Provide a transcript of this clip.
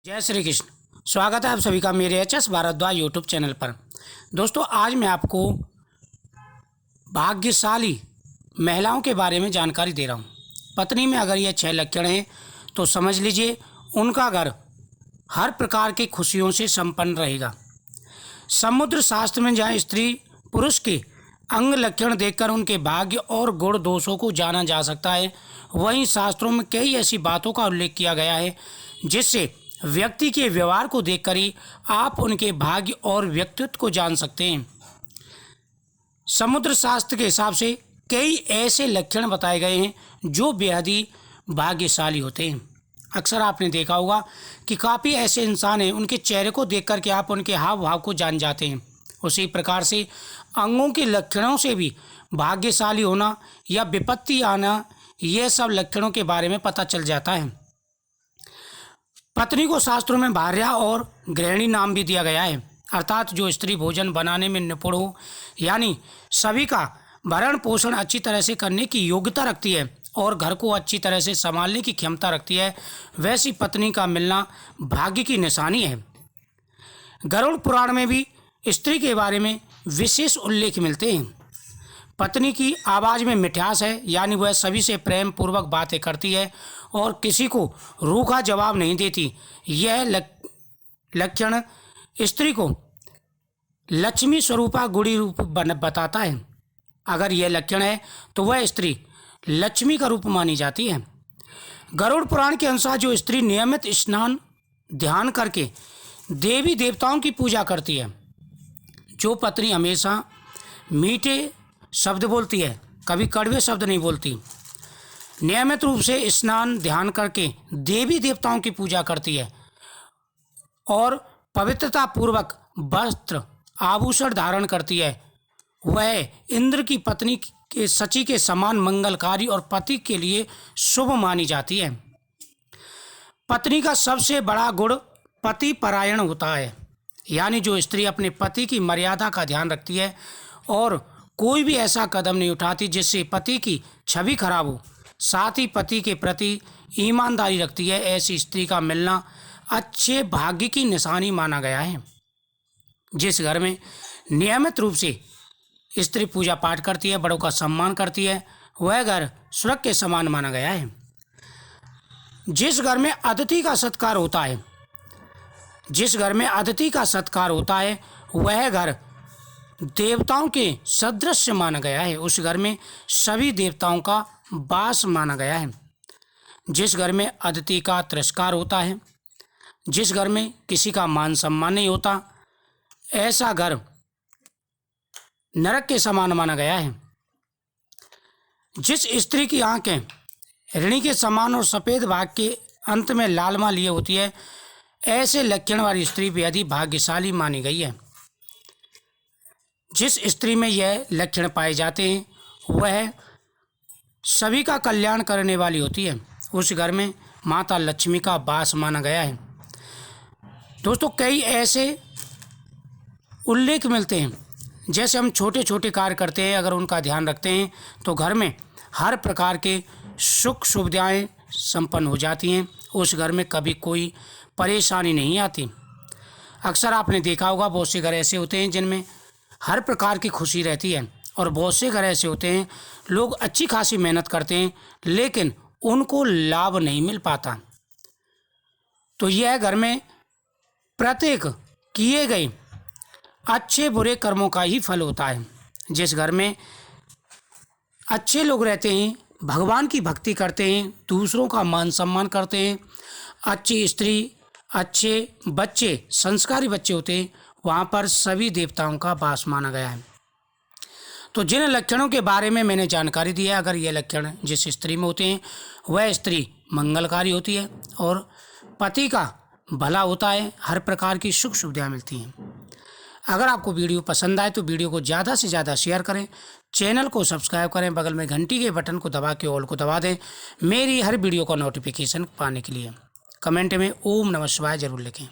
जय श्री कृष्ण। स्वागत है आप सभी का मेरे H S Bhardwaj YouTube channel पर। दोस्तों, आज मैं आपको भाग्यशाली महिलाओं के बारे में जानकारी दे रहा हूँ। पत्नी में अगर ये 6 लक्षण हैं तो समझ लीजिए उनका घर हर प्रकार की खुशियों से संपन्न रहेगा। समुद्र शास्त्र में जहाँ स्त्री पुरुष के अंग लक्षण देखकर उनके भाग्य और गुण दोषों को जाना जा सकता है, वहीं शास्त्रों में कई ऐसी बातों का उल्लेख किया गया है जिससे व्यक्ति के व्यवहार को देखकर ही आप उनके भाग्य और व्यक्तित्व को जान सकते हैं। समुद्र शास्त्र के हिसाब से कई ऐसे लक्षण बताए गए हैं जो बेहद ही भाग्यशाली होते हैं। अक्सर आपने देखा होगा कि काफ़ी ऐसे इंसान हैं, उनके चेहरे को देखकर के आप उनके हाव भाव को जान जाते हैं। उसी प्रकार से अंगों के लक्षणों से भी भाग्यशाली होना या विपत्ति आना, यह सब लक्षणों के बारे में पता चल जाता है। पत्नी को शास्त्रों में भार्या और गृहिणी नाम भी दिया गया है, अर्थात जो स्त्री भोजन बनाने में निपुण हो, यानी सभी का भरण पोषण अच्छी तरह से करने की योग्यता रखती है और घर को अच्छी तरह से संभालने की क्षमता रखती है, वैसी पत्नी का मिलना भाग्य की निशानी है। गरुड़ पुराण में भी स्त्री के बारे में विशेष उल्लेख मिलते हैं। पत्नी की आवाज़ में मिठास है, यानी वह सभी से प्रेम पूर्वक बातें करती है और किसी को रूखा जवाब नहीं देती। यह लक्षण स्त्री को लक्ष्मी स्वरूपा गुणी रूप बताता है। अगर यह लक्षण है तो वह स्त्री लक्ष्मी का रूप मानी जाती है। गरुड़ पुराण के अनुसार जो स्त्री नियमित स्नान ध्यान करके देवी देवताओं की पूजा करती है, जो पत्नी हमेशा मीठे शब्द बोलती है, कभी कड़वे शब्द नहीं बोलती, नियमित रूप से स्नान ध्यान करके देवी देवताओं की पूजा करती है और पवित्रता पूर्वक वस्त्र आभूषण धारण करती है, वह इंद्र की पत्नी के सची के समान मंगलकारी और पति के लिए शुभ मानी जाती है। पत्नी का सबसे बड़ा गुण पति परायण होता है, यानी जो स्त्री अपने पति की मर्यादा का ध्यान रखती है और कोई भी ऐसा कदम नहीं उठाती जिससे पति की छवि खराब हो, साथ ही पति के प्रति ईमानदारी रखती है, ऐसी स्त्री का मिलना अच्छे भाग्य की निशानी माना गया है। जिस घर में नियमित रूप से स्त्री पूजा पाठ करती है, बड़ों का सम्मान करती है, वह घर स्वर्ग के समान माना गया है। जिस घर में अतिथि का सत्कार होता है, वह घर देवताओं के सदृश माना गया है, उस घर में सभी देवताओं का वास माना गया है। जिस घर में अतिथि का तिरस्कार होता है, जिस घर में किसी का मान सम्मान नहीं होता, ऐसा घर नरक के समान माना गया है। जिस स्त्री की आंखें ऋणी के समान और सफ़ेद भाग के अंत में लालमा लिए होती है, ऐसे लक्षण वाली स्त्री बेहद ही भाग्यशाली मानी गई है। जिस स्त्री में यह लक्षण पाए जाते हैं वह सभी का कल्याण करने वाली होती है, उस घर में माता लक्ष्मी का वास माना गया है। दोस्तों, कई ऐसे उल्लेख मिलते हैं, जैसे हम छोटे छोटे कार्य करते हैं, अगर उनका ध्यान रखते हैं तो घर में हर प्रकार के सुख सुविधाएं संपन्न हो जाती हैं, उस घर में कभी कोई परेशानी नहीं आती। अक्सर आपने देखा होगा बहुत से घर ऐसे होते हैं जिनमें हर प्रकार की खुशी रहती है और बहुत से घर ऐसे होते हैं लोग अच्छी खासी मेहनत करते हैं लेकिन उनको लाभ नहीं मिल पाता। तो यह घर में प्रत्येक किए गए अच्छे बुरे कर्मों का ही फल होता है। जिस घर में अच्छे लोग रहते हैं, भगवान की भक्ति करते हैं, दूसरों का मान सम्मान करते हैं, अच्छी स्त्री, अच्छे बच्चे, संस्कारी बच्चे होते हैं, वहाँ पर सभी देवताओं का वास माना गया है। तो जिन लक्षणों के बारे में मैंने जानकारी दी है, अगर ये लक्षण जिस स्त्री में होते हैं वह स्त्री मंगलकारी होती है और पति का भला होता है, हर प्रकार की सुख सुविधाएं मिलती हैं। अगर आपको वीडियो पसंद आए तो वीडियो को ज़्यादा से ज़्यादा शेयर करें, चैनल को सब्सक्राइब करें, बगल में घंटी के बटन को दबा के ऑल को दबा दें मेरी हर वीडियो का नोटिफिकेशन पाने के लिए। कमेंट में ओम नमः शिवाय जरूर लिखें।